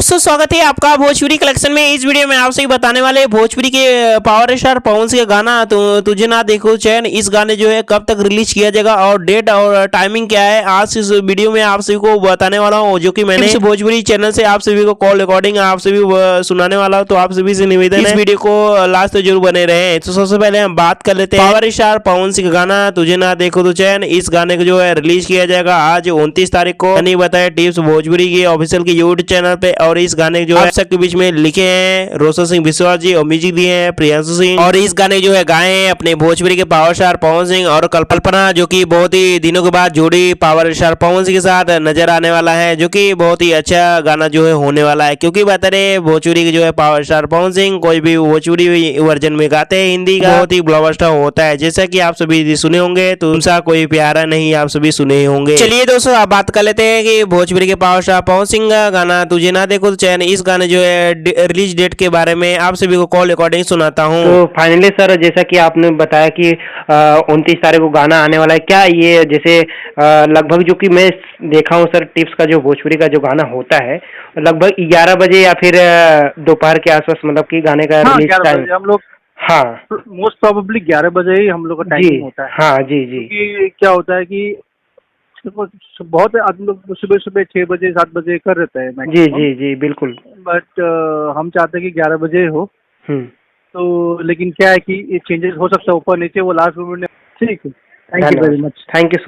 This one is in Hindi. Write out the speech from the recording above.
दोस्तों स्वागत है आपका भोजपुरी कलेक्शन में। इस वीडियो में आपसे बताने वाले भोजपुरी के पावर स्टार पवन सिंह का गाना तुझे ना देखो चैन। इस गाने जो है कब तक रिलीज किया जाएगा और डेट और टाइमिंग क्या है, आज इस वीडियो में आप सभी को बताने वाला हूँ, जो कि मैंने इस भोजपुरी चैनल से आप सभी को कॉल रिकॉर्डिंग आप सभी सुनाने वाला हूँ। तो आप सभी से निवेदन है इस वीडियो को लास्ट तक जरूर बने रहे। तो सबसे पहले हम बात कर लेते हैं पावर स्टार पवन सिंह का गाना तुझे ना देखो तो चैन। इस गाने को जो है रिलीज किया जाएगा आज 29 तारीख को, यानी बताया टिप्स भोजपुरी की ऑफिशियल के यूट्यूब चैनल पे। और इस गाने जो है सबके बीच में लिखे हैं रोशन सिंह विश्वास जी और म्यूजिक दिए हैं प्रियांशु सिंह। और इस गाने जो है गाए हैं अपने भोजपुरी के पावर स्टार पवन सिंह और कल्पना, जो कि बहुत ही दिनों के बाद जोड़ी पावर स्टार पवन सिंह के साथ नजर आने वाला है, जो कि बहुत ही अच्छा गाना जो है होने वाला है। क्योंकि बता रहे भोजपुरी के जो है पावर स्टार पवन सिंह कोई भी भोजपुरी वर्जन में गाते हैं हिंदी का बहुत ही ब्लॉकबस्टर होता है, जैसा कि आप सभी सुने होंगे। तुमसा कोई प्यारा नहीं आप सभी सुने होंगे। चलिए दोस्तों आप बात कर लेते हैं कि भोजपुरी के पावर स्टार पवन सिंह का गाना तुझे ना देखो तो चैन, इस गाने जो है रिलीज डेट के बारे में आप सभी को कॉल रिकॉर्डिंग सुनाता हूँ। तो फाइनली सर, जैसा कि आपने बताया कि 29 तारीख को गाना आने वाला है, क्या ये जैसे लगभग जो कि मैं देखा हूँ सर, टिप्स का जो भोजपुरी का जो गाना होता है लगभग 11 बजे या फिर दोपहर के आसपास, मतलब कि गाने का रिलीज टाइम हम लोग हाँ मोस्ट प्रोबेबली 11 बजे ही हम लोग का जी टाइमिंग होता है। हाँ जी जी क्योंकि क्या होता है कि बहुत आदमी लोग सुबह सुबह 6 बजे 7 बजे कर रहते हैं जी जी जी बिल्कुल। बट हम चाहते हैं कि 11 बजे हो। हम्म। तो लेकिन क्या है कि ये चेंजेस हो सकता है ऊपर नीचे, वो लास्ट मोमेंट में। ठीक है, thank you very much. Thank you.